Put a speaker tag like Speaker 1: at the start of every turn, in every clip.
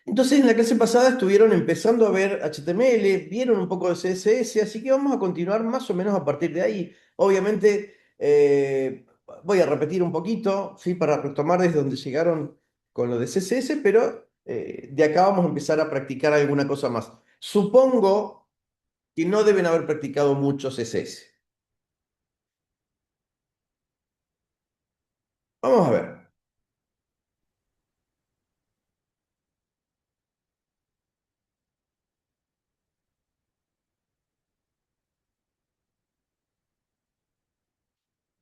Speaker 1: Entonces, en la clase pasada estuvieron empezando a ver HTML, vieron un poco de CSS, así que vamos a continuar más o menos a partir de ahí. Obviamente, voy a repetir un poquito, ¿sí? Para retomar desde donde llegaron con lo de CSS, pero de acá vamos a empezar a practicar alguna cosa más. Supongo que no deben haber practicado mucho CSS. Vamos a ver.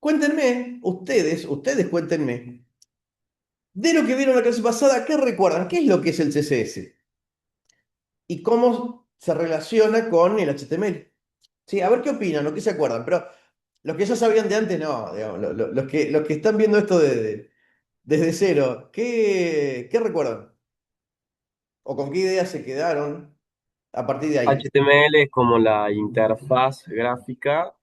Speaker 1: Cuéntenme, ustedes cuéntenme, de lo que vieron la clase pasada, ¿qué recuerdan? ¿Qué es lo que es el CSS? ¿Y cómo se relaciona con el HTML? Sí, a ver qué opinan, o qué se acuerdan, pero los que ya sabían de antes, no, digamos, los que están viendo esto desde cero, ¿qué recuerdan? ¿O con qué ideas se quedaron a partir de ahí?
Speaker 2: HTML es como la interfaz gráfica,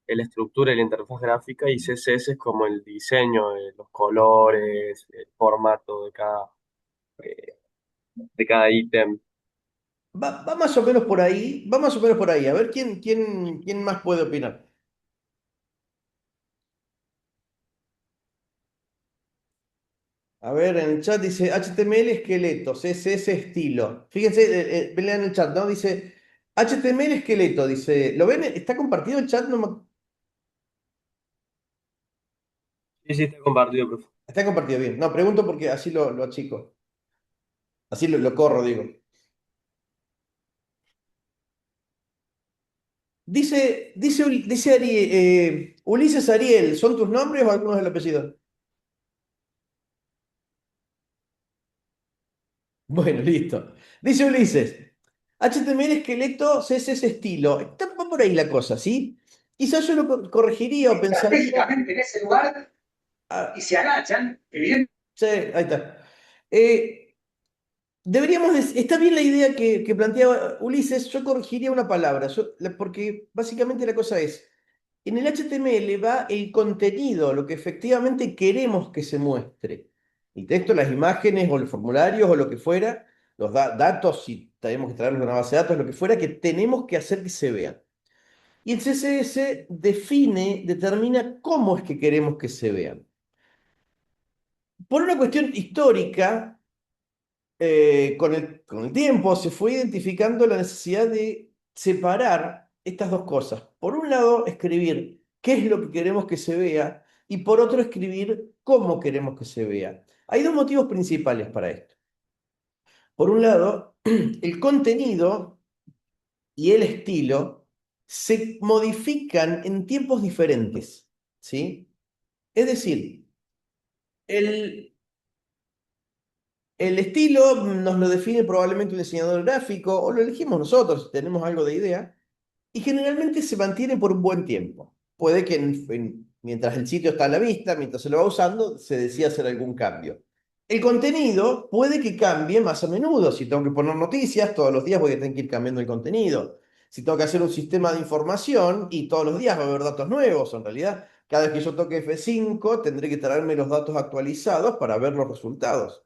Speaker 2: la estructura de la interfaz gráfica y CSS es como el diseño, los colores, el formato eh, de cada ítem.
Speaker 1: Va más o menos por ahí, va más o menos por ahí. A ver quién más puede opinar. A ver, en el chat dice HTML esqueleto, CSS estilo. Fíjense, lean el chat, ¿no? Dice HTML esqueleto, dice. ¿Lo ven? ¿Está compartido el chat? No
Speaker 2: Sí, sí, está compartido, profe.
Speaker 1: está compartido bien. No, pregunto porque así lo achico. Así lo corro, digo. Ulises Ariel, ¿son tus nombres o algunos del apellido? Bueno, listo. Dice Ulises, HTML esqueleto, CSS estilo. Va por ahí la cosa, ¿sí? Quizás yo lo corregiría o pensaría.
Speaker 2: Estratégicamente en ese lugar y
Speaker 1: Ah,
Speaker 2: se agachan, evidentemente.
Speaker 1: sí, ahí está. Eh, está bien la idea que planteaba Ulises, yo corregiría una palabra, porque básicamente la cosa es, en el HTML va el contenido, lo que efectivamente queremos que se muestre. El texto, las imágenes o los formularios o lo que fuera, los datos, si tenemos que traerlos de una base de datos, lo que fuera que tenemos que hacer que se vean. Y el CSS determina cómo es que queremos que se vean. Por una cuestión histórica, con el tiempo se fue identificando la necesidad de separar estas dos cosas. Por un lado, escribir qué es lo que queremos que se vea y por otro, escribir cómo queremos que se vea. Hay dos motivos principales para esto. Por un lado, el contenido y el estilo se modifican en tiempos diferentes, ¿sí? Es decir, el, el estilo nos lo define probablemente un diseñador gráfico o lo elegimos nosotros si tenemos algo de idea y generalmente se mantiene por un buen tiempo. Puede que mientras el sitio está a la vista, mientras se lo va usando, se decida hacer algún cambio. El contenido puede que cambie más a menudo. Si tengo que poner noticias, todos los días voy a tener que ir cambiando el contenido. Si tengo que hacer un sistema de información y todos los días va a haber datos nuevos, en realidad, cada vez que yo toque F5 tendré que traerme los datos actualizados para ver los resultados.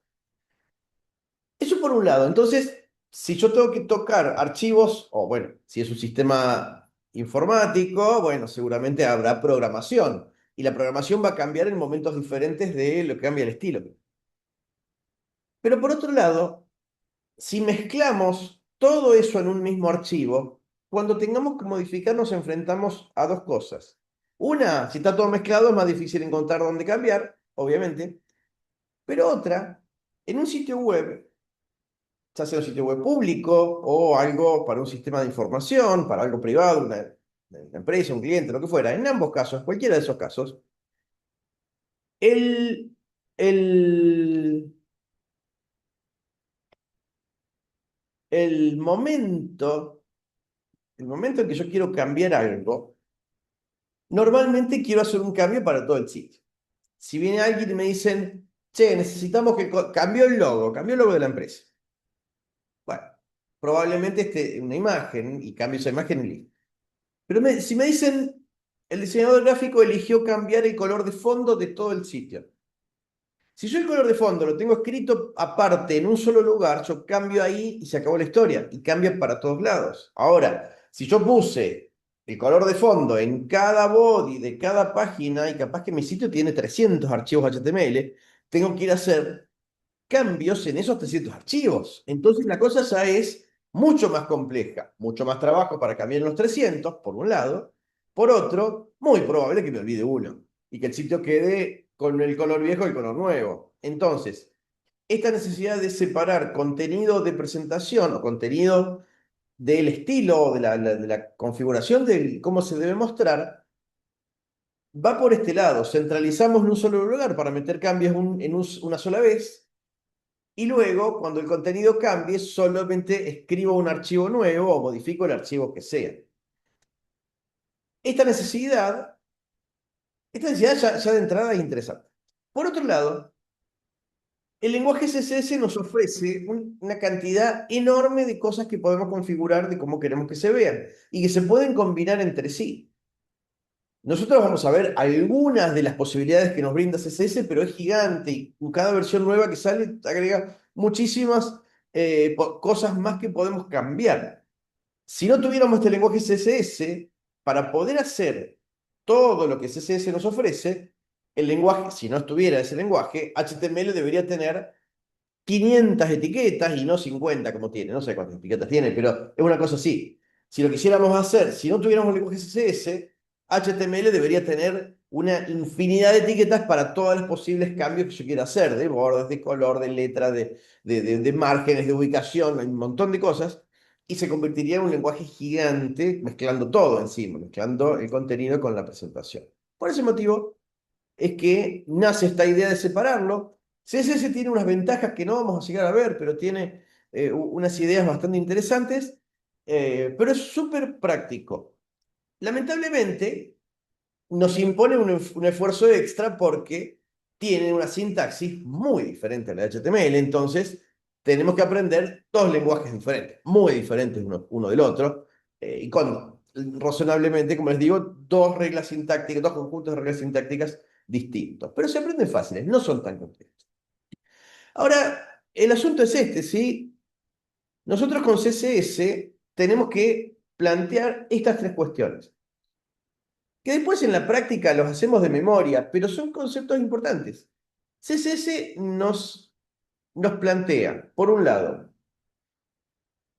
Speaker 1: Eso por un lado. Entonces, si yo tengo que tocar archivos, o bueno, si es un sistema informático, bueno, seguramente habrá programación. Y la programación va a cambiar en momentos diferentes de lo que cambia el estilo. Pero por otro lado, si mezclamos todo eso en un mismo archivo, cuando tengamos que modificar nos enfrentamos a dos cosas. Una, si está todo mezclado es más difícil encontrar dónde cambiar, obviamente. Pero otra, en un sitio web ya sea un sitio web público o algo para un sistema de información, para algo privado, una empresa, un cliente, lo que fuera. En ambos casos, cualquiera de esos casos, el, el, el momento, el momento en que yo quiero cambiar algo, normalmente quiero hacer un cambio para todo el sitio. Si viene alguien y me dicen, che, necesitamos que cambió el logo de la empresa. Bueno, probablemente esté una imagen y cambio esa imagen y listo. Pero si me dicen, el diseñador gráfico eligió cambiar el color de fondo de todo el sitio. Si yo el color de fondo lo tengo escrito aparte en un solo lugar, yo cambio ahí y se acabó la historia. Y cambia para todos lados. Ahora, si yo puse el color de fondo en cada body de cada página, y capaz que mi sitio tiene 300 archivos HTML, tengo que ir a hacer cambios en esos 300 archivos. Entonces la cosa ya es mucho más compleja, mucho más trabajo para cambiar los 300, por un lado. Por otro, muy probable que me olvide uno y que el sitio quede con el color viejo y el color nuevo. Entonces, esta necesidad de separar contenido de presentación o contenido del estilo o de la configuración de cómo se debe mostrar, va por este lado. Centralizamos en un solo lugar para meter cambios una sola vez y luego, cuando el contenido cambie, solamente escribo un archivo nuevo o modifico el archivo que sea. Esta necesidad, esta necesidad ya de entrada es interesante. Por otro lado, el lenguaje CSS nos ofrece una cantidad enorme de cosas que podemos configurar de cómo queremos que se vean y que se pueden combinar entre sí. Nosotros vamos a ver algunas de las posibilidades que nos brinda CSS, pero es gigante y con cada versión nueva que sale agrega muchísimas cosas más que podemos cambiar. Si no tuviéramos este lenguaje CSS, para poder hacer todo lo que CSS nos ofrece, el lenguaje, si no estuviera ese lenguaje, HTML debería tener 500 etiquetas y no 50 como tiene. No sé cuántas etiquetas tiene, pero es una cosa así. Si lo quisiéramos hacer, si no tuviéramos el lenguaje CSS, HTML debería tener una infinidad de etiquetas para todos los posibles cambios que yo quiera hacer, de bordes, de color, de letra, de márgenes, de ubicación, hay un montón de cosas, y se convertiría en un lenguaje gigante mezclando todo encima, mezclando el contenido con la presentación. Por ese motivo, es que nace esta idea de separarlo. CSS tiene unas ventajas que no vamos a llegar a ver, pero tiene unas ideas bastante interesantes, pero es súper práctico. Lamentablemente, nos impone un esfuerzo extra porque tiene una sintaxis muy diferente a la de HTML, entonces tenemos que aprender dos lenguajes diferentes, muy diferentes uno del otro, y con razonablemente, como les digo, dos reglas sintácticas, dos conjuntos de reglas sintácticas distintos, pero se aprenden fáciles, no son tan complejos. Ahora, el asunto es este, ¿sí? Nosotros con CSS tenemos que plantear estas tres cuestiones que después en la práctica los hacemos de memoria, pero son conceptos importantes. CSS nos plantea, por un lado,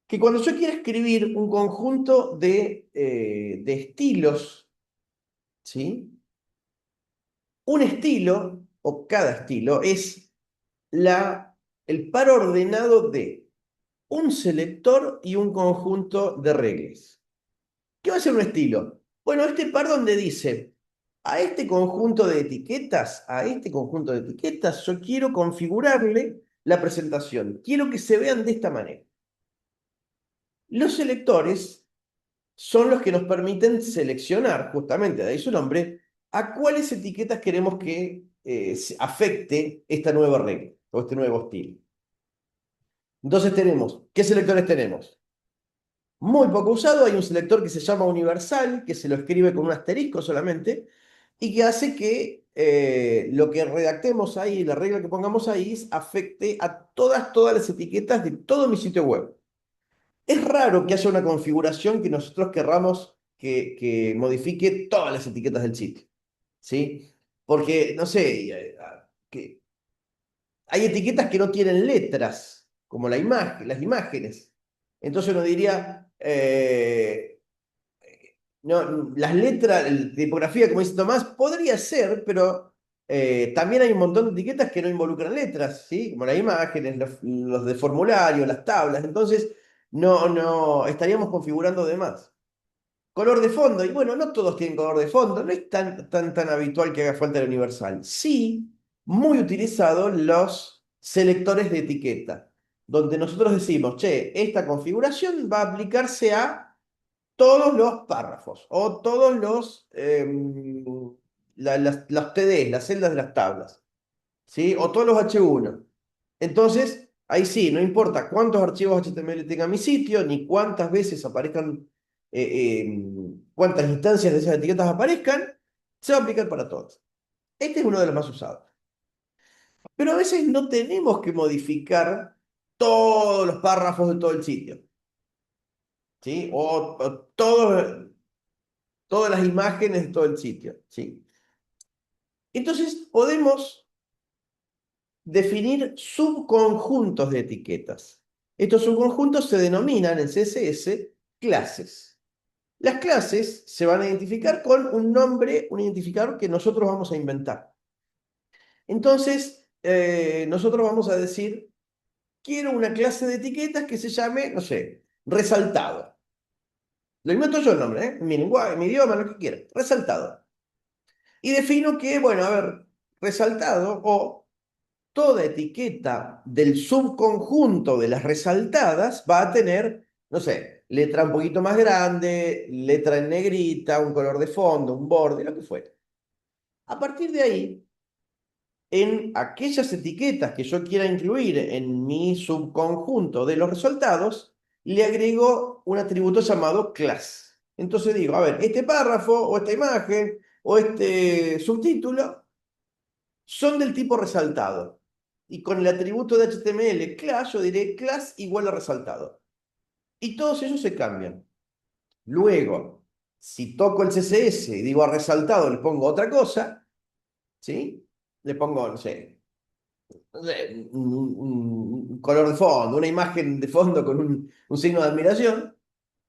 Speaker 1: que cuando yo quiero escribir un conjunto de estilos, ¿sí? Un estilo, o cada estilo, es el par ordenado de un selector y un conjunto de reglas. ¿Qué va a ser un estilo? Bueno, este par donde dice, a este conjunto de etiquetas, yo quiero configurarle la presentación. Quiero que se vean de esta manera. Los selectores son los que nos permiten seleccionar, justamente, de ahí su nombre, a cuáles etiquetas queremos que afecte esta nueva regla o este nuevo estilo. Entonces tenemos, ¿qué selectores tenemos? Muy poco usado, hay un selector que se llama universal, que se lo escribe con un asterisco solamente, y que hace que lo que redactemos ahí, la regla que pongamos ahí, afecte a todas las etiquetas de todo mi sitio web. Es raro que haya una configuración que nosotros querramos que modifique todas las etiquetas del sitio, ¿sí? Porque, no sé, que hay etiquetas que no tienen letras, como las imágenes. Entonces uno diría, no, las letras, la tipografía, como dice Tomás, podría ser, pero también hay un montón de etiquetas que no involucran letras, ¿sí? Como las imágenes, los de formulario, las tablas. Entonces, no estaríamos configurando de más. Color de fondo, y bueno, no todos tienen color de fondo, no es tan habitual que haga falta el universal. Sí, muy utilizados los selectores de etiqueta, donde nosotros decimos, che, esta configuración va a aplicarse a todos los párrafos o todos las TDs, las celdas de las tablas, ¿sí? O todos los H1. Entonces, ahí sí, no importa cuántos archivos HTML tenga mi sitio, ni cuántas veces aparezcan, cuántas instancias de esas etiquetas aparezcan, se va a aplicar para todos. Este es uno de los más usados. Pero a veces no tenemos que modificar todos los párrafos de todo el sitio, ¿sí? Todas las imágenes de todo el sitio, ¿sí? Entonces podemos definir subconjuntos de etiquetas. Estos subconjuntos se denominan en CSS clases. Las clases se van a identificar con un nombre, un identificador que nosotros vamos a inventar. Entonces, nosotros vamos a decir, quiero una clase de etiquetas que se llame, no sé, resaltado. Lo invento yo el nombre, ¿eh? En mi lenguaje, en mi idioma, lo que quiera. Resaltado. Y defino que, bueno, a ver, resaltado o toda etiqueta del subconjunto de las resaltadas va a tener, no sé, letra un poquito más grande, letra en negrita, un color de fondo, un borde, lo que fuera. A partir de ahí, en aquellas etiquetas que yo quiera incluir en mi subconjunto de los resultados, le agrego un atributo llamado class. Entonces digo, a ver, este párrafo o esta imagen o este subtítulo son del tipo resaltado. Y con el atributo de HTML class, yo diré class igual a resaltado. Y todos ellos se cambian. Luego, si toco el CSS y digo a resaltado, le pongo otra cosa, ¿sí? Le pongo, no sé, un color de fondo, una imagen de fondo con un signo de admiración.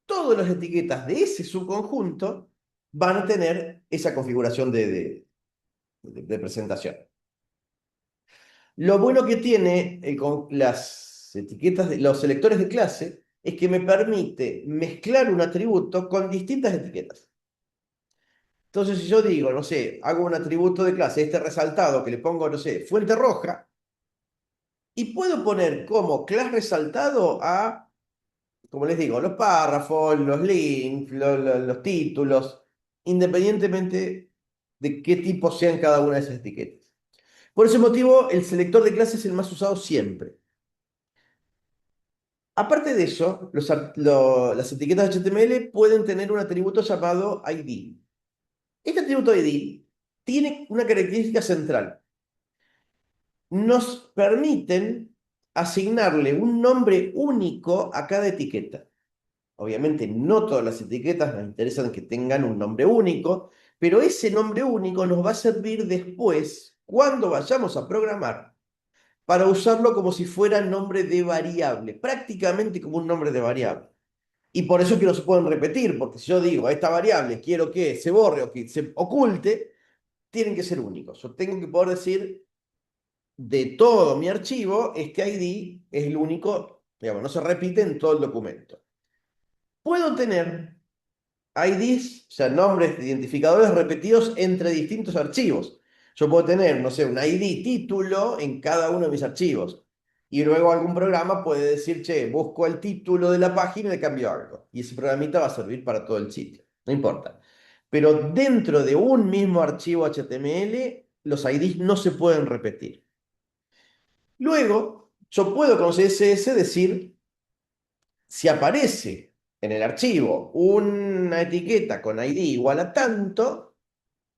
Speaker 1: Todas las etiquetas de ese subconjunto van a tener esa configuración de presentación. Lo bueno que tiene con las etiquetas de los selectores de clase es que me permite mezclar un atributo con distintas etiquetas. Entonces, si yo digo, no sé, hago un atributo de clase, este resaltado que le pongo, no sé, fuente roja, y puedo poner como clase resaltado a, como les digo, los párrafos, los links, los títulos, independientemente de qué tipo sean cada una de esas etiquetas. Por ese motivo, el selector de clase es el más usado siempre. Aparte de eso, las etiquetas HTML pueden tener un atributo llamado ID. Este atributo ID tiene una característica central. Nos permiten asignarle un nombre único a cada etiqueta. Obviamente no todas las etiquetas nos interesan que tengan un nombre único, pero ese nombre único nos va a servir después, cuando vayamos a programar, para usarlo como si fuera nombre de variable, prácticamente como un nombre de variable. Y por eso es que no se pueden repetir, porque si yo digo a esta variable quiero que se borre o que se oculte, tienen que ser únicos. Yo tengo que poder decir de todo mi archivo, este ID es el único, digamos, no se repite en todo el documento. Puedo tener IDs, o sea, nombres de identificadores repetidos entre distintos archivos. Yo puedo tener, no sé, un ID título en cada uno de mis archivos. Y luego algún programa puede decir, che, busco el título de la página y le cambio algo. Y ese programita va a servir para todo el sitio. No importa. Pero dentro de un mismo archivo HTML, los IDs no se pueden repetir. Luego, yo puedo con CSS decir, si aparece en el archivo una etiqueta con ID igual a tanto,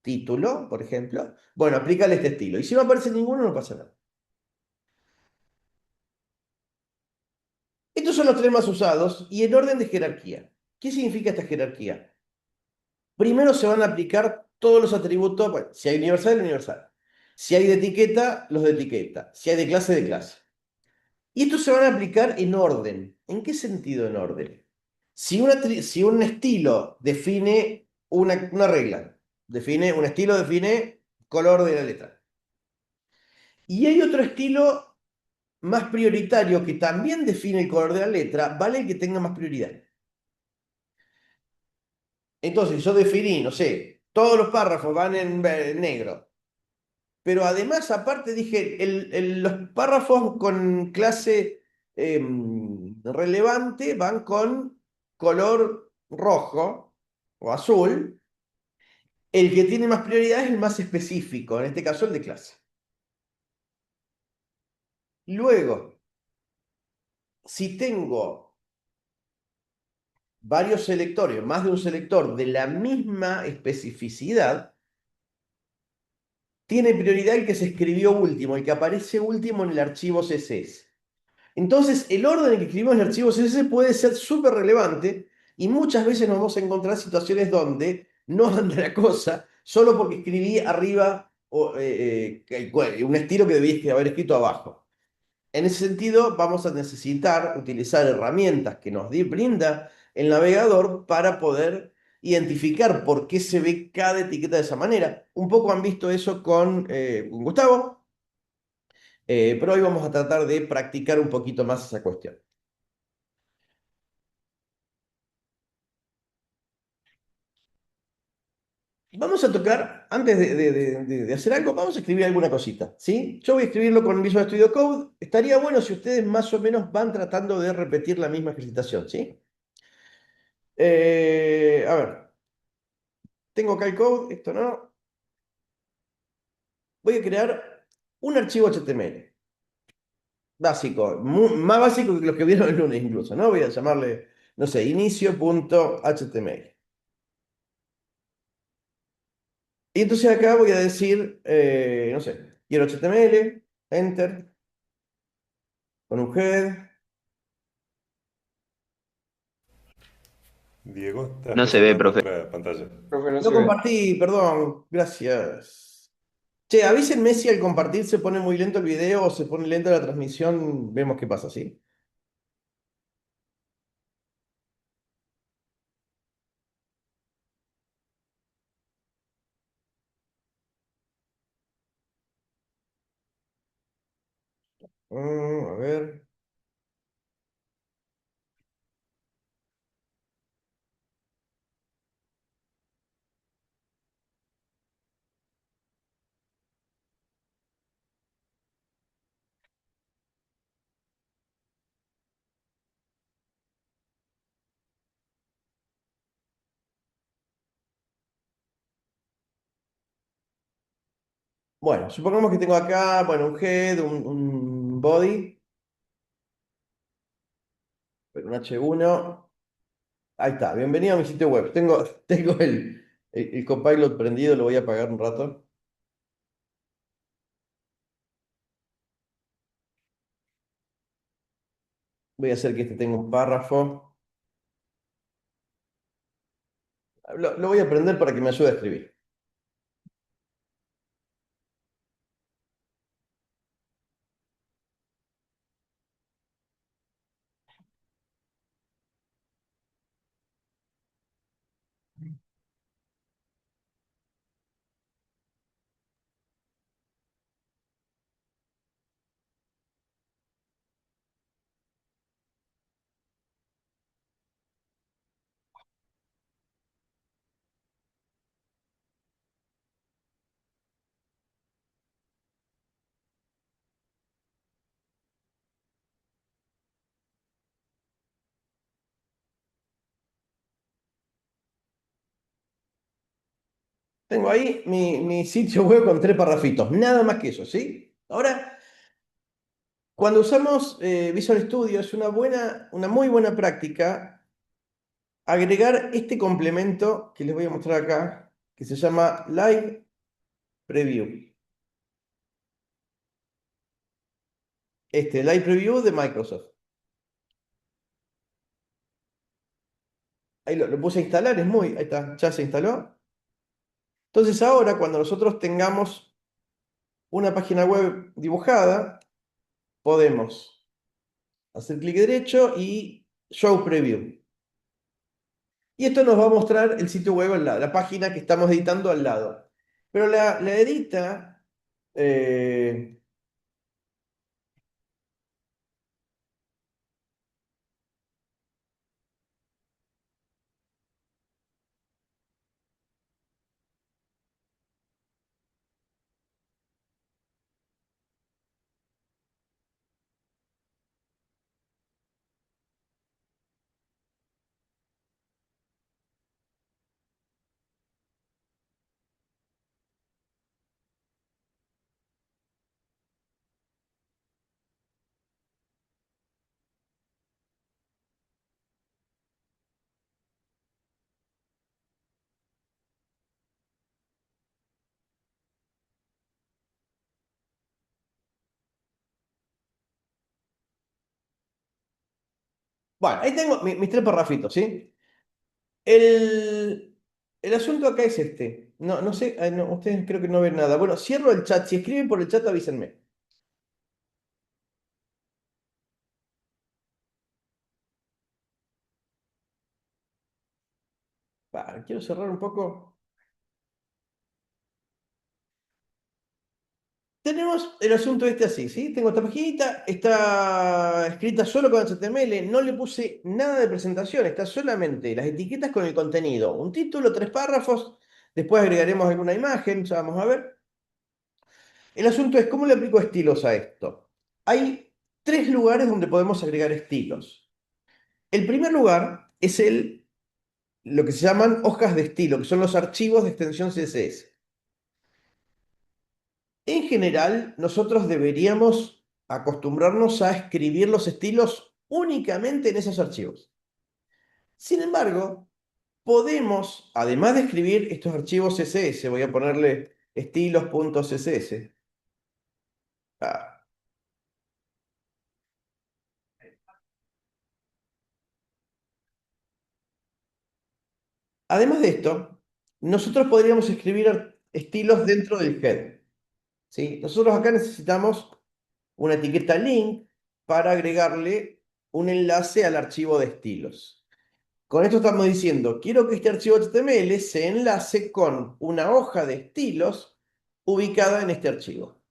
Speaker 1: título, por ejemplo, bueno, aplícale este estilo. Y si no aparece ninguno, no pasa nada. Estos son los tres más usados y en orden de jerarquía. ¿Qué significa esta jerarquía? Primero se van a aplicar todos los atributos, bueno, si hay universal, universal. Si hay de etiqueta, los de etiqueta. Si hay de clase, de clase. Y estos se van a aplicar en orden. ¿En qué sentido en orden? Si un estilo define una regla, un estilo define color de la letra. Y hay otro estilo más prioritario que también define el color de la letra, vale el que tenga más prioridad. Entonces yo definí, no sé, todos los párrafos van en negro. Pero además, aparte, dije, los párrafos con clase relevante van con color rojo o azul. El que tiene más prioridad es el más específico, en este caso el de clase. Luego, si tengo varios selectores, más de un selector de la misma especificidad, tiene prioridad el que se escribió último, el que aparece último en el archivo CSS. Entonces, el orden en que escribimos el archivo CSS puede ser súper relevante y muchas veces nos vamos a encontrar situaciones donde no anda la cosa solo porque escribí arriba un estilo que debiste haber escrito abajo. En ese sentido, vamos a necesitar utilizar herramientas que nos brinda el navegador para poder identificar por qué se ve cada etiqueta de esa manera. Un poco han visto eso con Gustavo, pero hoy vamos a tratar de practicar un poquito más esa cuestión. Vamos a tocar, antes de hacer algo, vamos a escribir alguna cosita, ¿sí? Yo voy a escribirlo con Visual Studio Code. Estaría bueno si ustedes más o menos van tratando de repetir la misma ejercitación, ¿sí? A ver, tengo acá el code, esto no. Voy a crear un archivo HTML, básico, más básico que los que vieron el lunes incluso, ¿no? Voy a llamarle, no sé, inicio.html. Y entonces acá voy a decir, no sé, quiero HTML, enter, con un head.
Speaker 3: Diego, estás
Speaker 4: No se ve,
Speaker 3: presentando
Speaker 4: profe.
Speaker 3: otra pantalla.
Speaker 2: Profe, no
Speaker 1: Lo
Speaker 2: se ve.
Speaker 1: compartí, perdón, gracias. Che, avísenme si al compartir se pone muy lento el video o se pone lenta la transmisión, vemos qué pasa, ¿sí? A ver. Bueno, supongamos que tengo acá, bueno, un head, un body, un H1. Ahí está, bienvenido a mi sitio web. Tengo el Copilot prendido, lo voy a apagar un rato. Voy a hacer que este tenga un párrafo. Lo voy a prender para que me ayude a escribir. Tengo ahí mi sitio web con 3 parrafitos, nada más que eso, ¿sí? Ahora, cuando usamos Visual Studio es una muy buena práctica agregar este complemento que les voy a mostrar acá, que se llama Live Preview. Este, Live Preview de Microsoft. Ahí lo puse a instalar, ahí está, ya se instaló. Entonces ahora, cuando nosotros tengamos una página web dibujada, podemos hacer clic derecho y Show Preview. Y esto nos va a mostrar el sitio web al lado, la página que estamos editando al lado. Pero la edita, eh, Bueno, ahí tengo mis tres parrafitos, ¿sí? El, el asunto acá es este. No, no sé, ay, no, ustedes creo que no ven nada. Bueno, cierro el chat. Si escriben por el chat, avísenme. Quiero cerrar un poco. Tenemos el asunto este así, ¿sí? Tengo esta paginita, está escrita solo con HTML, no le puse nada de presentación, está solamente las etiquetas con el contenido. Un título, tres párrafos, después agregaremos alguna imagen, ya vamos a ver. El asunto es, ¿cómo le aplico estilos a esto? Hay tres lugares donde podemos agregar estilos. El primer lugar es lo que se llaman hojas de estilo, que son los archivos de extensión CSS. En general, nosotros deberíamos acostumbrarnos a escribir los estilos únicamente en esos archivos. Sin embargo, podemos, además de escribir estos archivos CSS, voy a ponerle estilos.css. ah, Además de esto, nosotros podríamos escribir estilos dentro del head. ¿Sí? Nosotros acá necesitamos una etiqueta link para agregarle un enlace al archivo de estilos. Con esto estamos diciendo, quiero que este archivo HTML se enlace con una hoja de estilos ubicada en este archivo.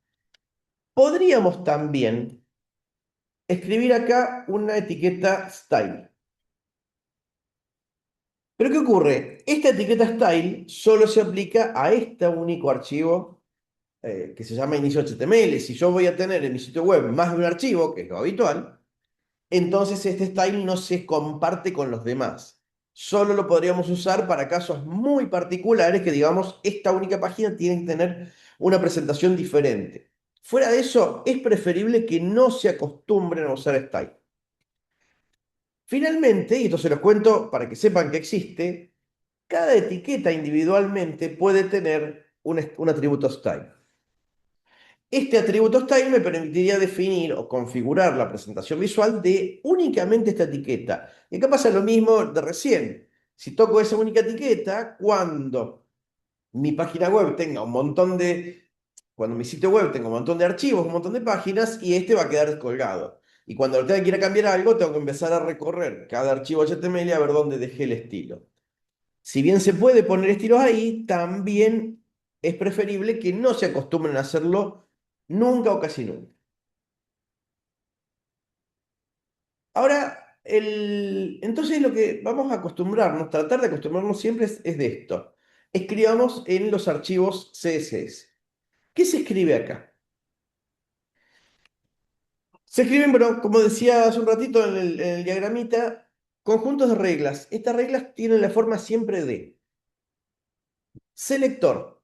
Speaker 1: Podríamos también escribir acá una etiqueta style. Pero ¿qué ocurre? Esta etiqueta style solo se aplica a este único archivo que se llama inicio HTML. Si yo voy a tener en mi sitio web más de un archivo, que es lo habitual, entonces este style no se comparte con los demás. Solo lo podríamos usar para casos muy particulares que, digamos, esta única página tiene que tener una presentación diferente. Fuera de eso, es preferible que no se acostumbren a usar style. Finalmente, y esto se los cuento para que sepan que existe, cada etiqueta individualmente puede tener un atributo style. Este atributo style me permitiría definir o configurar la presentación visual de únicamente esta etiqueta. Y acá pasa lo mismo de recién. Si toco esa única etiqueta, mi página web tenga un montón de, cuando mi sitio web tenga un montón de archivos, un montón de páginas, y este va a quedar descolgado. Y cuando tenga que ir a cambiar algo, tengo que empezar a recorrer cada archivo HTML a ver dónde dejé el estilo. Si bien se puede poner estilos ahí, también es preferible que no se acostumbren a hacerlo nunca o casi nunca. Ahora, entonces lo que vamos a acostumbrarnos, tratar de acostumbrarnos siempre es de esto. Escribamos en los archivos CSS. ¿Qué se escribe acá? Se escriben, bueno, como decía hace un ratito en el diagramita, conjuntos de reglas. Estas reglas tienen la forma siempre de selector.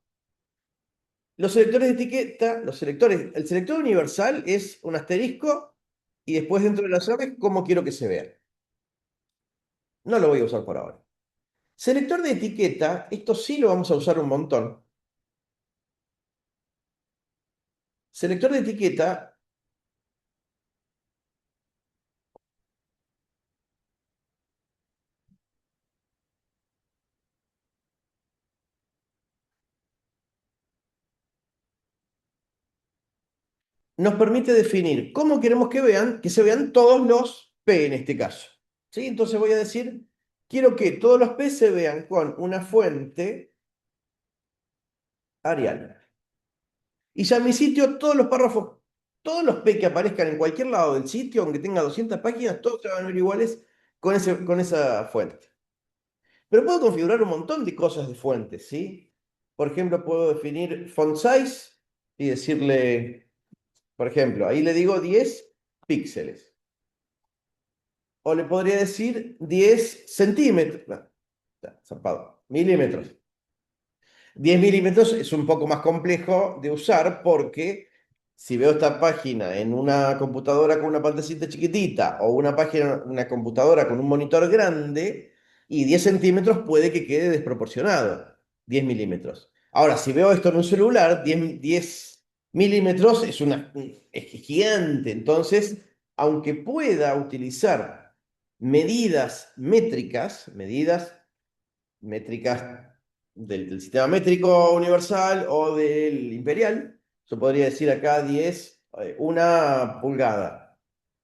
Speaker 1: Los selectores de etiqueta, el selector universal es un asterisco y después dentro de las llaves, cómo quiero que se vea. No lo voy a usar por ahora. Selector de etiqueta, esto sí lo vamos a usar un montón. Selector de etiqueta nos permite definir cómo queremos que se vean todos los P en este caso. ¿Sí? Entonces voy a decir, quiero que todos los P se vean con una fuente Arial. Y ya en mi sitio, todos los párrafos, todos los P que aparezcan en cualquier lado del sitio, aunque tenga 200 páginas, todos se van a ver iguales con esa fuente. Pero puedo configurar un montón de cosas de fuentes, ¿sí? Por ejemplo, puedo definir font size y decirle, por ejemplo, ahí le digo 10 píxeles. O le podría decir 10 centímetros. No, está zarpado. Milímetros. 10 milímetros es un poco más complejo de usar porque si veo esta página en una computadora con una pantallita chiquitita o una computadora con un monitor grande, y 10 centímetros puede que quede desproporcionado. 10 milímetros. Ahora, si veo esto en un celular, 10 milímetros es gigante. Entonces, aunque pueda utilizar medidas métricas del sistema métrico universal o del imperial. Yo podría decir acá 10, 1 pulgada,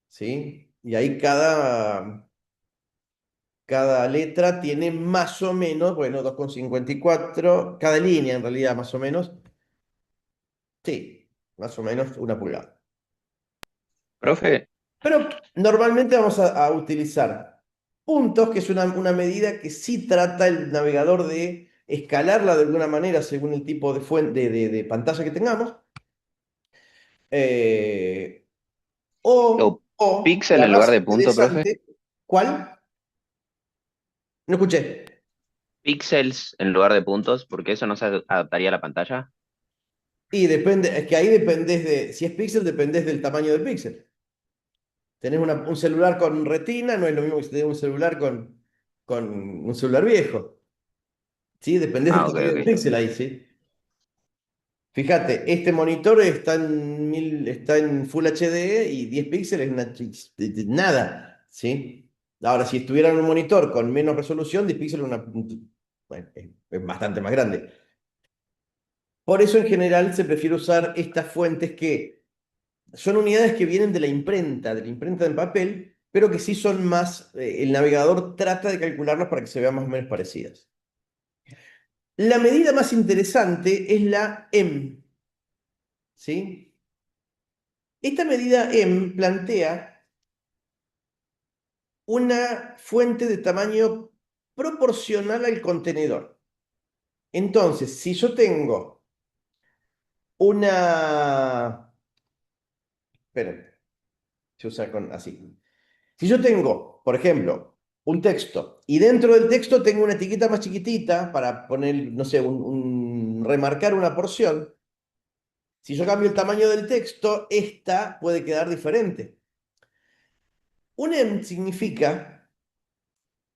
Speaker 1: ¿sí? Y ahí cada letra tiene más o menos, bueno, 2,54, cada línea en realidad más o menos, sí, más o menos 1 pulgada.
Speaker 3: Profe,
Speaker 1: Pero normalmente vamos a utilizar puntos, que es una medida que sí trata el navegador de escalarla de alguna manera según el tipo de fuente de pantalla que tengamos. eh,
Speaker 3: o
Speaker 1: la
Speaker 3: píxel en
Speaker 1: más
Speaker 3: lugar de punto, profe.
Speaker 1: interesante, ¿cuál? No escuché.
Speaker 3: Píxeles en lugar de puntos, porque eso no se adaptaría a la pantalla.
Speaker 1: Y depende, es que ahí dependés si es píxel, dependés del tamaño del píxel. Tenés un celular con retina, no es lo mismo que si tenés un celular con un celular viejo. ¿Sí? Dependés del
Speaker 3: Ah, ok,
Speaker 1: tamaño del
Speaker 3: ok.
Speaker 1: píxel ahí, ¿sí? Fíjate, este monitor está en Full HD y 10 píxeles es nada, ¿sí? Ahora, si estuviera en un monitor con menos resolución, 10 píxeles bueno, es bastante más grande. Por eso, en general, se prefiere usar estas fuentes que son unidades que vienen de la imprenta en papel, pero que sí son más, el navegador trata de calcularlas para que se vean más o menos parecidas. La medida más interesante es la EM, ¿sí? Esta medida EM plantea una fuente de tamaño proporcional al contenedor. Entonces, si yo tengo una... Esperen, se usa así. Si yo tengo, por ejemplo, un texto y dentro del texto tengo una etiqueta más chiquitita para poner, no sé, remarcar una porción, si yo cambio el tamaño del texto, esta puede quedar diferente. Un EM significa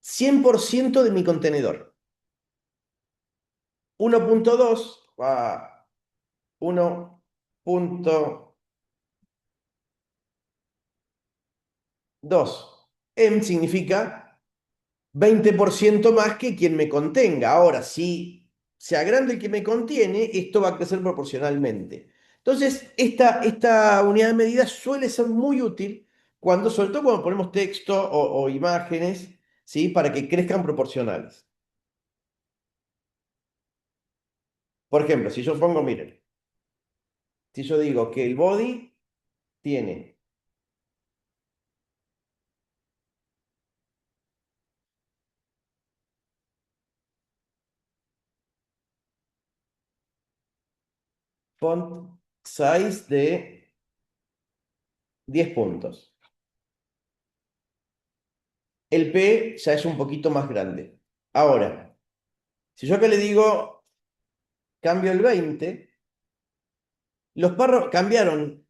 Speaker 1: 100% de mi contenedor. 1,2 a 1,2. EM significa 20% más que quien me contenga. Ahora, si se agranda el que me contiene, esto va a crecer proporcionalmente. Entonces, esta unidad de medida suele ser muy útil sobre todo cuando ponemos texto o imágenes, ¿sí? Para que crezcan proporcionales. Por ejemplo, si yo pongo, miren, si yo digo que el body tiene font size de 10 puntos. El P ya es un poquito más grande. Ahora, si yo acá le digo cambio el 20, los párrafos cambiaron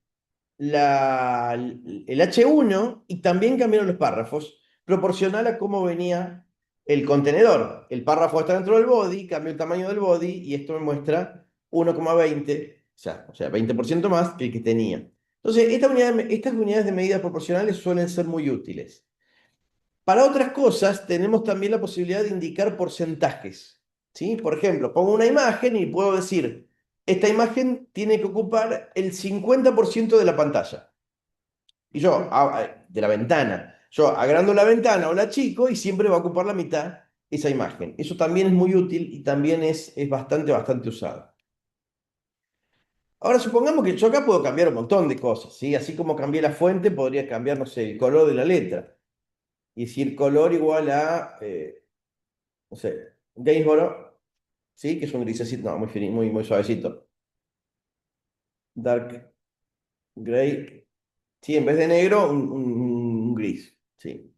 Speaker 1: el H1 y también cambiaron los párrafos, proporcional a cómo venía el contenedor. El párrafo está dentro del body, cambió el tamaño del body y esto me muestra 1,20, o sea, 20% más que el que tenía. Entonces, estas unidades de medida proporcionales suelen ser muy útiles. Para otras cosas, tenemos también la posibilidad de indicar porcentajes, ¿sí? Por ejemplo, pongo una imagen y puedo decir, esta imagen tiene que ocupar el 50% de la pantalla. Y yo, de la ventana, yo agrando la ventana o la achico y siempre va a ocupar la mitad esa imagen. Eso también es muy útil y también es bastante usado. Ahora, supongamos que yo acá puedo cambiar un montón de cosas, ¿sí? Así como cambié la fuente, podría cambiar, no sé, el color de la letra. Y decir color igual a, no sé, Gainsborough, ¿sí? Que es un grisecito, no, muy finito, muy suavecito. Dark gray, sí, en vez de negro, un gris, sí.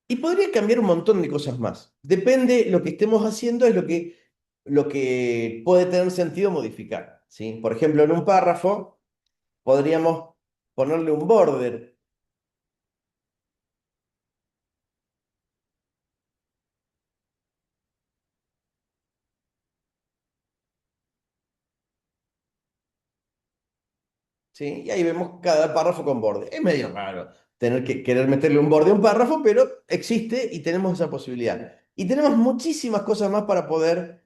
Speaker 1: Y podría cambiar un montón de cosas más. Depende, lo que estemos haciendo es lo que puede tener sentido modificar, ¿sí? Por ejemplo, en un párrafo podríamos ponerle un border, ¿sí? Y ahí vemos cada párrafo con borde. Es medio raro. tener que querer meterle un borde a un párrafo, pero existe y tenemos esa posibilidad. Y tenemos muchísimas cosas más para poder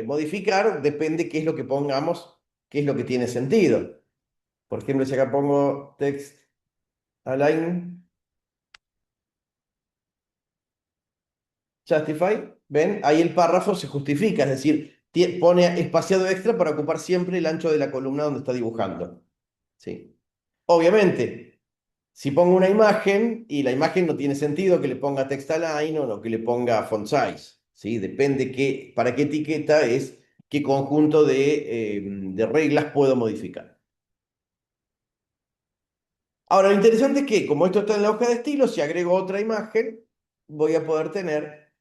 Speaker 1: modificar, depende qué es lo que pongamos, qué es lo que tiene sentido. Por ejemplo, si acá pongo text align justify, ¿ven? Ahí el párrafo se justifica, es decir, pone espaciado extra para ocupar siempre el ancho de la columna donde está dibujando. ¿Sí? Obviamente, si pongo una imagen y la imagen no tiene sentido que le ponga text align o que le ponga font size, ¿sí? Depende para qué etiqueta es, qué conjunto de reglas puedo modificar. Ahora, lo interesante es que, como esto está en la hoja de estilo, si agrego otra imagen, voy a poder tener,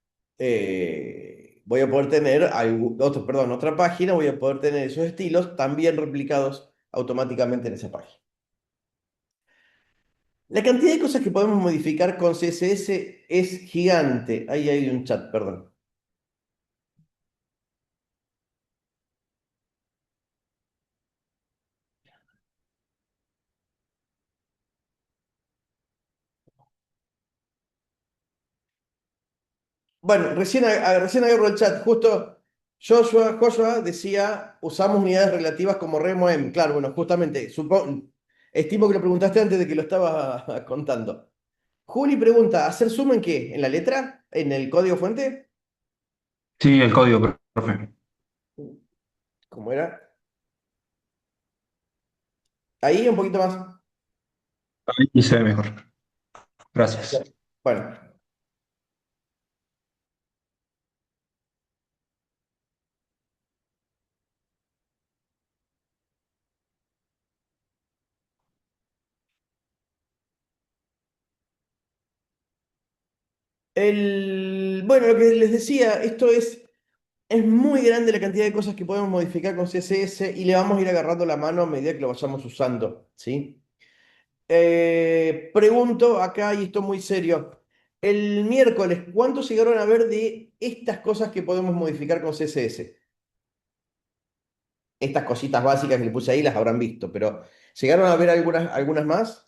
Speaker 1: otra página, voy a poder tener esos estilos también replicados automáticamente en esa página. La cantidad de cosas que podemos modificar con CSS es gigante. Ahí hay un chat, perdón. Bueno, recién agarro el chat. Justo Joshua decía, usamos unidades relativas como remo-em. Claro, bueno, justamente, estimo que lo preguntaste antes de que lo estaba contando. Juli pregunta, ¿hacer zoom en qué? ¿En la letra? ¿En el código fuente?
Speaker 4: Sí, el código, profe.
Speaker 1: ¿Cómo era? Ahí un poquito más.
Speaker 4: Ahí se ve mejor. Gracias.
Speaker 1: Bueno, bueno, lo que les decía, es muy grande la cantidad de cosas que podemos modificar con CSS y le vamos a ir agarrando la mano a medida que lo vayamos usando, ¿sí? Pregunto acá, y esto muy serio, el miércoles, ¿cuántos llegaron a ver de estas cosas que podemos modificar con CSS? Estas cositas básicas que le puse ahí las habrán visto, pero ¿llegaron a ver algunas más?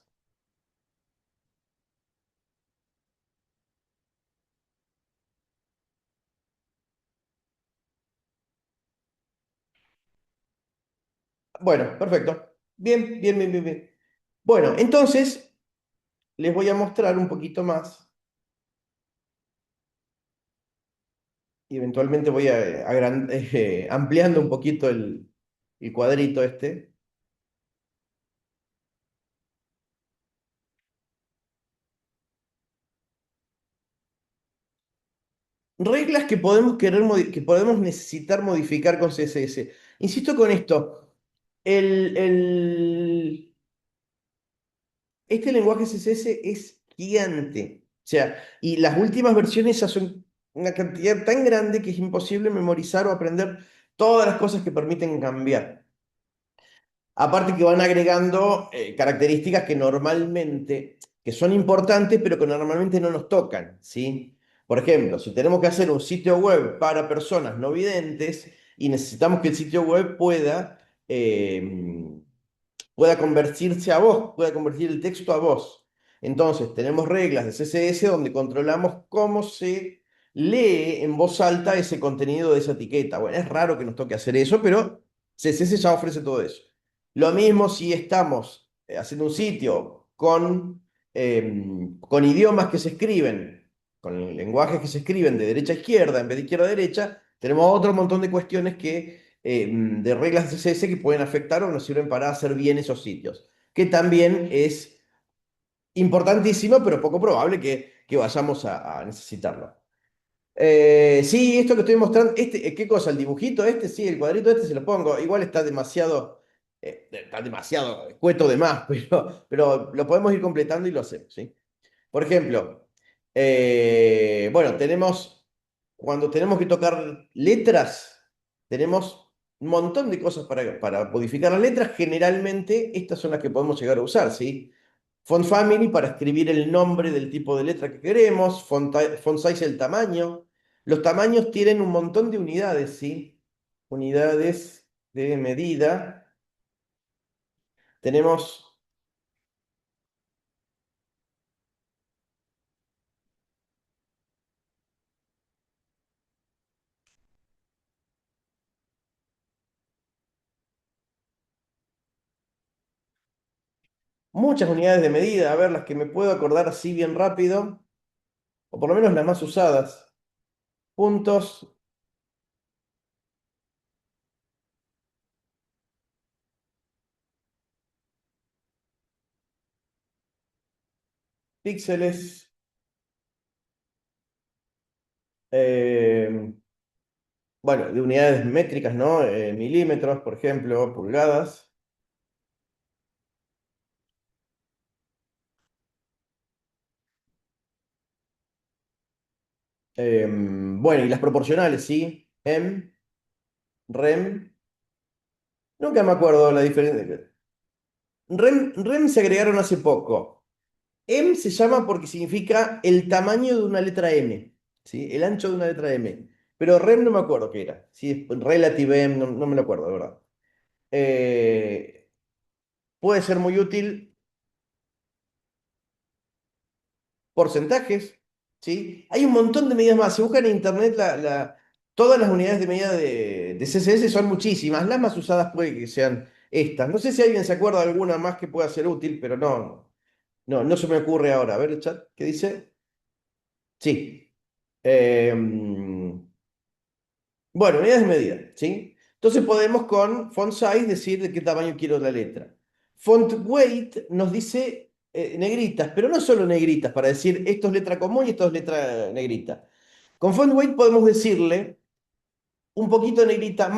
Speaker 1: Bueno, perfecto. Bien, bien, bien, bien, bien. Bueno, entonces les voy a mostrar un poquito más y eventualmente voy ampliando un poquito el cuadrito este. Reglas que que podemos necesitar modificar con CSS. Insisto con esto, el, el- este lenguaje CSS es gigante. O sea, y las últimas versiones ya son una cantidad tan grande que es imposible memorizar o aprender todas las cosas que permiten cambiar. Aparte que van agregando características que son importantes, pero que normalmente no nos tocan, ¿sí? Por ejemplo, si tenemos que hacer un sitio web para personas no videntes y necesitamos que el sitio web pueda convertirse a voz, pueda convertir el texto a voz. Entonces, tenemos reglas de CSS donde controlamos cómo se lee en voz alta ese contenido de esa etiqueta. Bueno, es raro que nos toque hacer eso, pero CSS ya ofrece todo eso. Lo mismo si estamos haciendo un sitio con idiomas que se escriben, con lenguajes que se escriben de derecha a izquierda en vez de izquierda a derecha, tenemos otro montón de cuestiones de reglas de CSS que pueden afectar o nos sirven para hacer bien esos sitios, que también es importantísimo, pero poco probable que vayamos a necesitarlo. Sí, esto que estoy mostrando, ¿qué cosa? El dibujito este, sí, el cuadrito este se lo pongo. Igual está demasiado escueto de más, pero lo podemos ir completando y lo hacemos, ¿sí? Por ejemplo, bueno, cuando tenemos que tocar letras, tenemos un montón de cosas para modificar las letras. Generalmente, estas son las que podemos llegar a usar, ¿sí? Font family para escribir el nombre del tipo de letra que queremos, font size el tamaño. Los tamaños tienen un montón de unidades, ¿sí? Unidades de medida. Tenemos Muchas unidades de medida, a ver, las que me puedo acordar así bien rápido, o por lo menos las más usadas. Puntos, píxeles, eh, bueno, de unidades métricas, ¿no? Milímetros, por ejemplo, pulgadas. Bueno, y las proporcionales, ¿sí? Rem. Nunca me acuerdo la diferencia. Rem se agregaron hace poco. Se llama porque significa el tamaño de una letra M, ¿sí? El ancho de una letra M. Pero rem no me acuerdo qué era. ¿Sí? Relative M, no, no me lo acuerdo, de verdad. Eh, Puede ser muy útil. Porcentajes, ¿sí? Hay un montón de medidas más. Si buscan en internet, todas las unidades de medida de CSS son muchísimas. Las más usadas puede que sean estas. No sé si alguien se acuerda de alguna más que pueda ser útil, pero no se me ocurre ahora. A ver el chat, ¿qué dice? Sí. Bueno, unidades de medida, ¿sí? Entonces podemos con font size decir de qué tamaño quiero la letra. Font weight nos dice negritas, pero no solo negritas, para decir esto es letra común y esto es letra negrita. Con font weight podemos decirle un poquito negrita,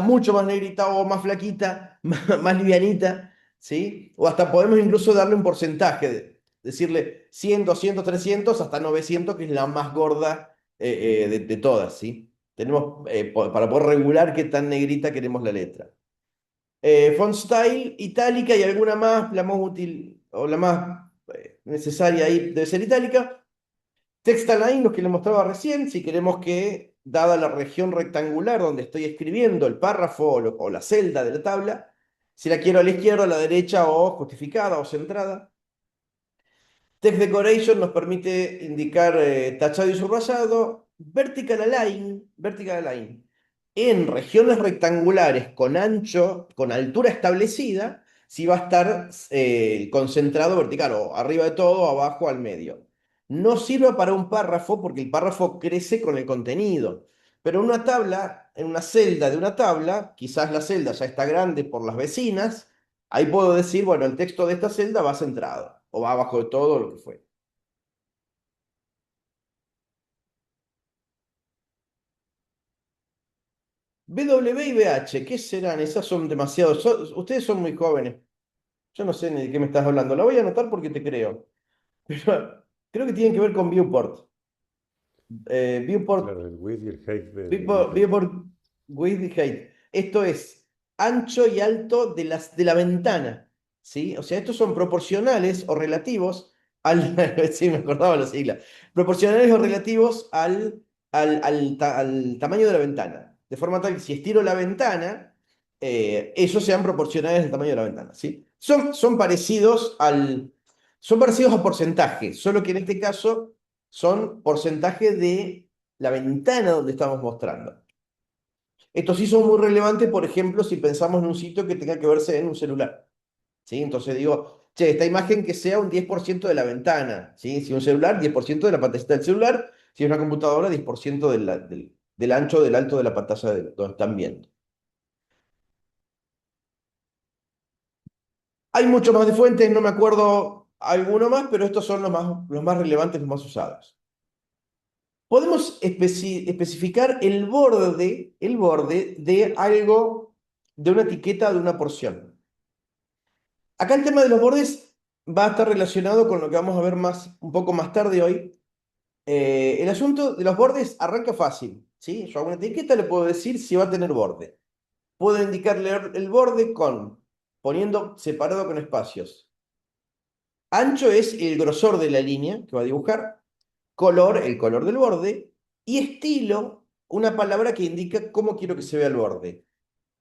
Speaker 1: mucho más negrita o más flaquita, más livianita, ¿sí? O hasta podemos incluso darle un porcentaje, decirle 100, 200, 300, hasta 900, que es la más gorda de todas, ¿sí? Tenemos para poder regular qué tan negrita queremos la letra. Font style, itálica y alguna más, la más útil o la más necesaria ahí debe ser itálica. Text align, los que les mostraba recién, si queremos que, dada la región rectangular donde estoy escribiendo el párrafo o la celda de la tabla, si la quiero a la izquierda, a la derecha o justificada o centrada. Text decoration nos permite indicar tachado y subrayado. Vertical align. En regiones rectangulares con ancho, con altura establecida, si va a estar concentrado vertical, o arriba de todo, abajo, al medio. No sirve para un párrafo porque el párrafo crece con el contenido. Pero en una tabla, en una celda de una tabla, quizás la celda ya está grande por las vecinas, ahí puedo decir, bueno, el texto de esta celda va centrado, o va abajo de todo lo que fue. BW y BH, ¿qué serán? Esas son demasiado. Ustedes son muy jóvenes. Yo no sé ni de qué me estás hablando. La voy a anotar porque te creo. Pero creo que tienen que ver con Viewport. Viewport
Speaker 5: Claro, el width y el height de
Speaker 1: Viewport,
Speaker 5: Internet.
Speaker 1: width y height. Esto es ancho y alto de la ventana, ¿sí? O sea, estos son proporcionales o relativos al... Sí, me acordaba la sigla. Proporcionales o relativos al tamaño de la ventana. De forma tal que si estiro la ventana, esos sean proporcionales al tamaño de la ventana, ¿sí? Son parecidos a porcentaje, solo que en este caso son porcentaje de la ventana donde estamos mostrando. Estos sí son muy relevantes, por ejemplo, si pensamos en un sitio que tenga que verse en un celular, ¿sí? Entonces digo, che, esta imagen que sea un 10% de la ventana, ¿sí? Si un celular, 10% de la pantalla del celular; si es una computadora, 10% del ancho, del alto de la pantalla donde están viendo. Hay muchos más de fuentes, no me acuerdo alguno más, pero estos son los más relevantes, los más usados. Podemos especificar el borde de algo, de una etiqueta, de una porción. Acá el tema de los bordes va a estar relacionado con lo que vamos a ver un poco más tarde hoy. El asunto de los bordes arranca fácil, ¿sí? Yo a una etiqueta le puedo decir si va a tener borde. Puedo indicarle el borde poniendo separado con espacios. Ancho es el grosor de la línea que va a dibujar. Color, el color del borde. Y estilo, una palabra que indica cómo quiero que se vea el borde.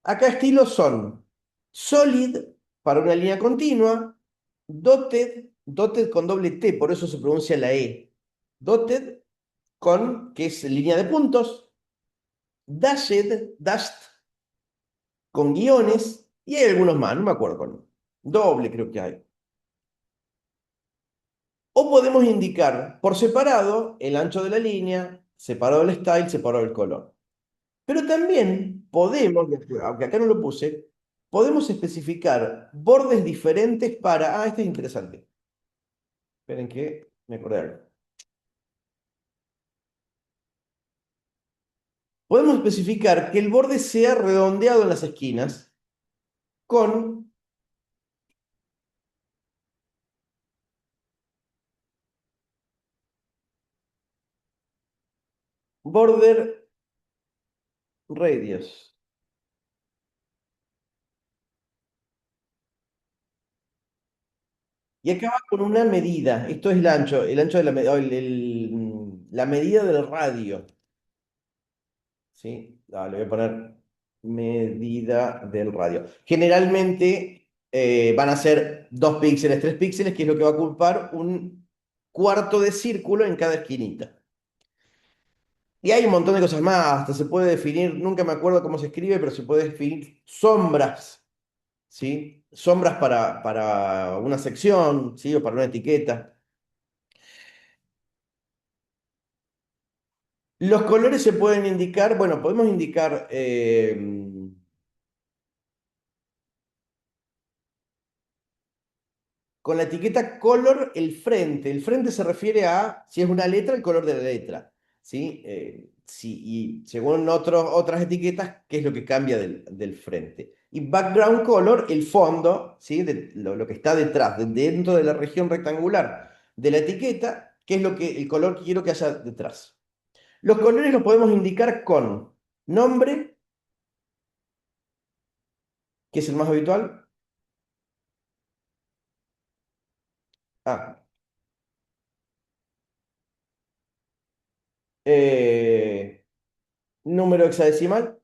Speaker 1: Acá estilos son solid, para una línea continua; dotted con doble T, por eso se pronuncia la E. Dotted que es línea de puntos; dashed, con guiones, y hay algunos más, no me acuerdo con doble creo que hay. podemos indicar por separado el ancho de la línea, separado el style, separado el color. Pero también podemos, aunque acá no lo puse, podemos especificar bordes diferentes para... Ah, este es interesante. Esperen que me acordé de algo. Podemos especificar que el borde sea redondeado en las esquinas con border radius. Y acá va con una medida. Esto es el ancho de la, la medida del radio. ¿Sí? Ah, le voy a poner medida del radio. Generalmente van a ser 2 píxeles, 3 píxeles, que es lo que va a ocupar un cuarto de círculo en cada esquinita. Y hay un montón de cosas más. Hasta se puede definir, nunca me acuerdo cómo se escribe, pero se puede definir sombras. ¿Sí? Sombras para una sección, ¿sí? O para una etiqueta. Los colores se pueden indicar, bueno, podemos indicar con la etiqueta color el frente. El frente se refiere a, si es una letra, el color de la letra. ¿Sí? Sí, y según otras etiquetas, ¿qué es lo que cambia del frente? Y background color, el fondo, ¿sí? De lo que está detrás, dentro de la región rectangular de la etiqueta, ¿qué es el color que quiero que haya detrás? Los colores los podemos indicar con nombre, que es el más habitual. Ah, eh, número hexadecimal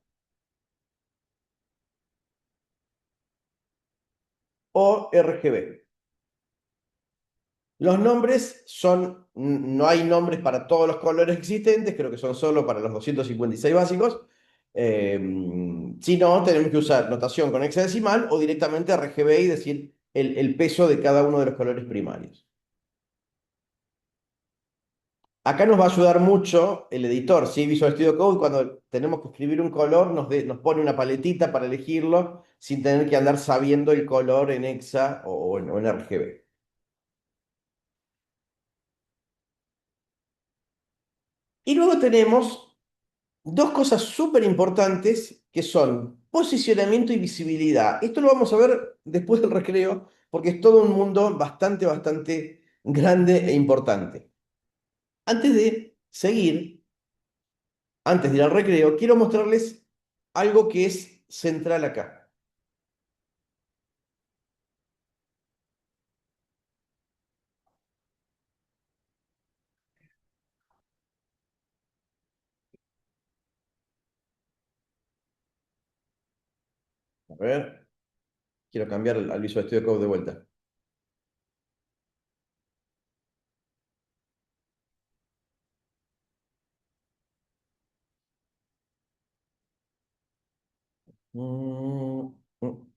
Speaker 1: o RGB. Los nombres son, no hay nombres para todos los colores existentes, creo que son solo para los 256 básicos. Si no, tenemos que usar notación con hexadecimal o directamente RGB y decir el peso de cada uno de los colores primarios. Acá nos va a ayudar mucho el editor, ¿sí? Visual Studio Code, cuando tenemos que escribir un color, nos pone una paletita para elegirlo sin tener que andar sabiendo el color en hexa o en RGB. Y luego tenemos dos cosas súper importantes que son posicionamiento y visibilidad. Esto lo vamos a ver después del recreo porque es todo un mundo bastante grande e importante. Antes de seguir, antes de ir al recreo, quiero mostrarles algo que es central acá. A ver, quiero cambiar al Visual Studio Code de vuelta. Mm, mm.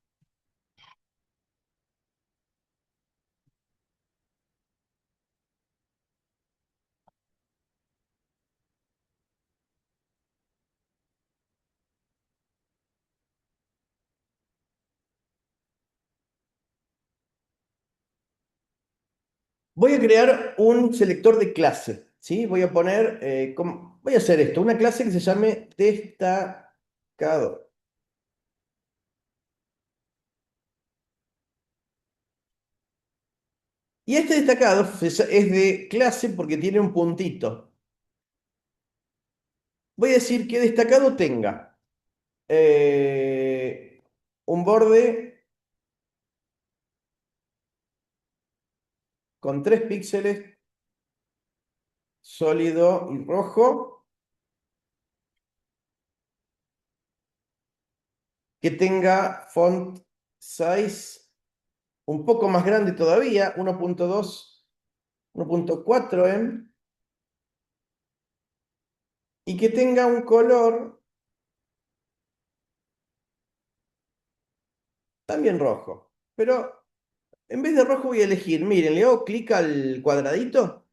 Speaker 1: Voy a crear un selector de clase, ¿sí? Voy a poner, voy a hacer esto, una clase que se llame destacado. Y este destacado es de clase porque tiene un puntito. Voy a decir que destacado tenga un borde con 3 píxeles sólido y rojo, que tenga font size un poco más grande todavía, 1.2, 1.4 em, y que tenga un color también rojo, pero En vez de rojo voy a elegir, miren, le hago clic al cuadradito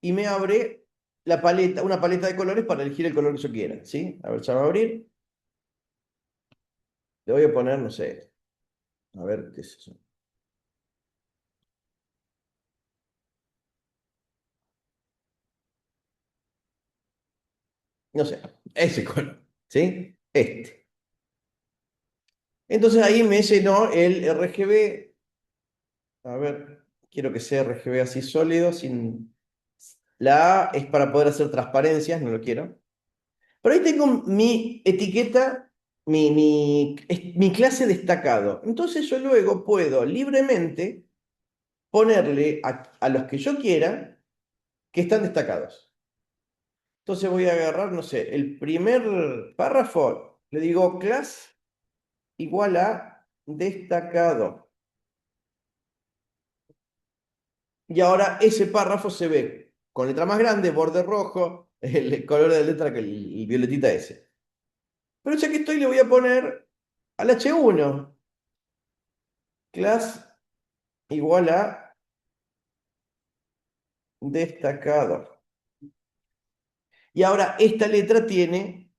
Speaker 1: y me abre la paleta, una paleta de colores para elegir el color que yo quiera, ¿sí? A ver, ya va a abrir. Le voy a poner, no sé, a ver qué es eso. No sé, ese color, ¿sí? Este. Entonces ahí me llenó el RGB. A ver, quiero que sea RGB así sólido, sin... La A es para poder hacer transparencias, no lo quiero. Pero ahí tengo mi etiqueta, mi clase destacado. Entonces yo luego puedo libremente ponerle a los que yo quiera que están destacados. Entonces voy a agarrar, no sé, el primer párrafo, le digo class igual a destacado. Y ahora ese párrafo se ve con letra más grande, borde rojo, el color de la letra que el violetita ese. Pero ya que estoy, le voy a poner al H1, class igual a destacado. Y ahora esta letra tiene,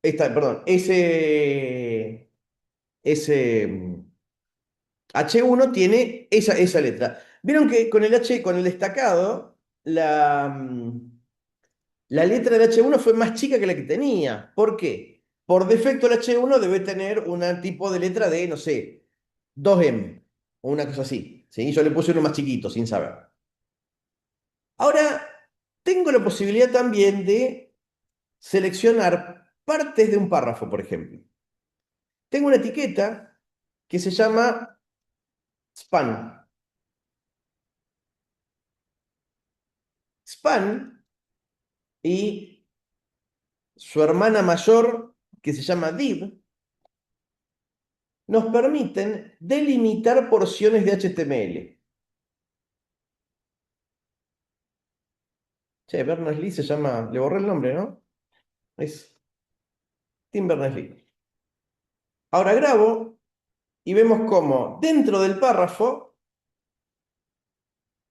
Speaker 1: perdón, ese H1 tiene esa letra. Vieron que con el H, con el destacado, la letra del H1 fue más chica que la que tenía. ¿Por qué? Por defecto el H1 debe tener un tipo de letra de, no sé, 2M o una cosa así. ¿Sí? Yo le puse uno más chiquito, sin saber. Ahora, tengo la posibilidad también de seleccionar partes de un párrafo, por ejemplo. Tengo una etiqueta que se llama span. Span y su hermana mayor, que se llama div, nos permiten delimitar porciones de HTML. Che, Berners-Lee se llama, le borré el nombre, ¿no? Es Tim Berners-Lee. Ahora grabo y vemos cómo dentro del párrafo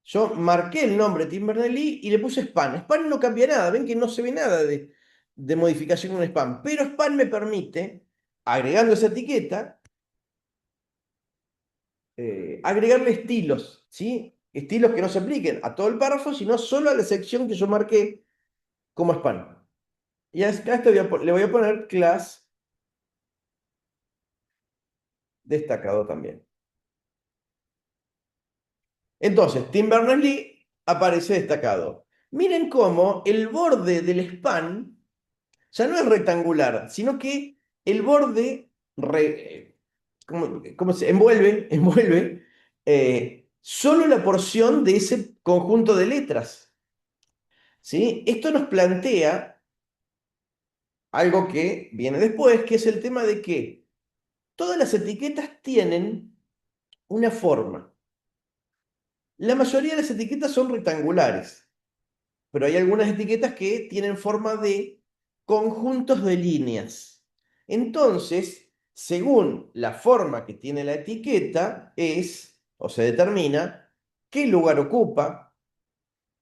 Speaker 1: yo marqué el nombre Tim Berners-Lee y le puse spam. Spam no cambia nada, ven que no se ve nada de modificación con spam, pero spam me permite, agregando esa etiqueta, agregarle estilos, ¿sí? Estilos que no se apliquen a todo el párrafo, sino solo a la sección que yo marqué como spam. Y acá le voy a poner class destacado también. Entonces, Tim Berners-Lee aparece destacado. Miren cómo el borde del span ya no es rectangular, sino que el borde, ¿cómo se envuelve? Envuelve solo la porción de ese conjunto de letras. ¿Sí? Esto nos plantea algo que viene después, que es el tema de que todas las etiquetas tienen una forma. La mayoría de las etiquetas son rectangulares, pero hay algunas etiquetas que tienen forma de conjuntos de líneas. Entonces, según la forma que tiene la etiqueta, o se determina, qué lugar ocupa,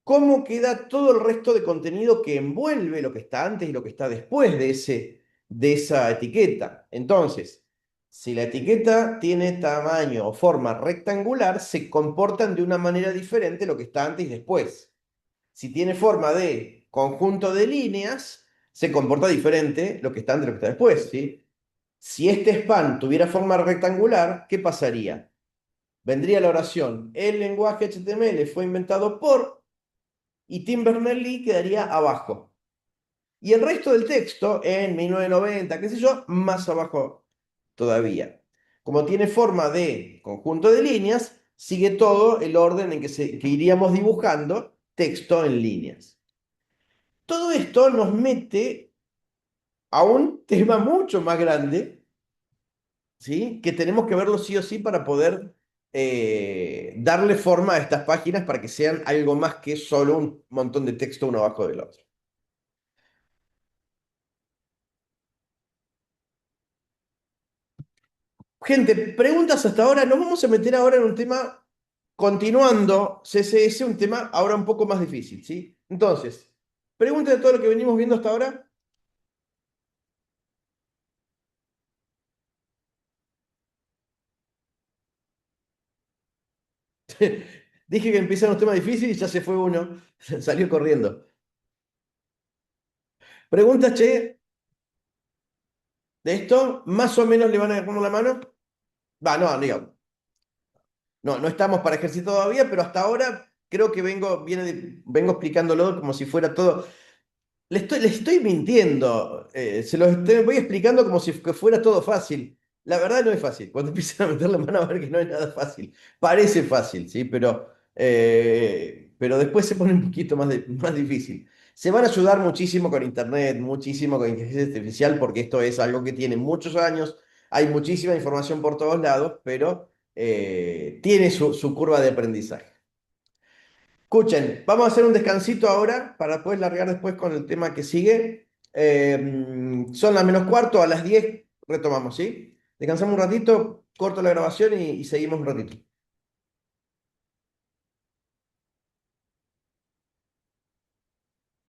Speaker 1: cómo queda todo el resto de contenido que envuelve lo que está antes y lo que está después de esa etiqueta. Entonces, si la etiqueta tiene tamaño o forma rectangular, se comportan de una manera diferente lo que está antes y después. Si tiene forma de conjunto de líneas, se comporta diferente lo que está antes y lo que está después, ¿sí? Si este span tuviera forma rectangular, ¿qué pasaría? Vendría la oración, el lenguaje HTML fue inventado por y Tim Berners-Lee quedaría abajo. Y el resto del texto, en 1990, qué sé yo, más abajo todavía. Como tiene forma de conjunto de líneas, sigue todo el orden en que iríamos dibujando texto en líneas. Todo esto nos mete a un tema mucho más grande, ¿sí? Que tenemos que verlo sí o sí para poder darle forma a estas páginas para que sean algo más que solo un montón de texto uno abajo del otro. Gente, preguntas hasta ahora. Nos vamos a meter ahora en un tema Continuando, CSS, un tema ahora un poco más difícil, ¿sí? Entonces, pregunta de todo lo que venimos viendo hasta ahora. Dije que empiezan los temas difíciles y ya se fue uno, salió corriendo. Preguntas, che, de esto, más o menos le van a agarrar la mano. Va, no, digo, no estamos para ejercicio todavía, pero hasta ahora creo que vengo explicándolo como si fuera todo. Le estoy mintiendo, voy explicando como si fuera todo fácil. La verdad no es fácil. Cuando empiezan a meter la mano a ver que no es nada fácil. Parece fácil, ¿sí? Pero después se pone un poquito más difícil. Se van a ayudar muchísimo con Internet, muchísimo con inteligencia artificial, porque esto es algo que tiene muchos años, hay muchísima información por todos lados, pero tiene su curva de aprendizaje. Escuchen, vamos a hacer un descansito ahora para poder largar después con el tema que sigue. Son las menos cuarto, a las 10 retomamos, ¿sí? Descansamos un ratito, corto la grabación y seguimos un ratito.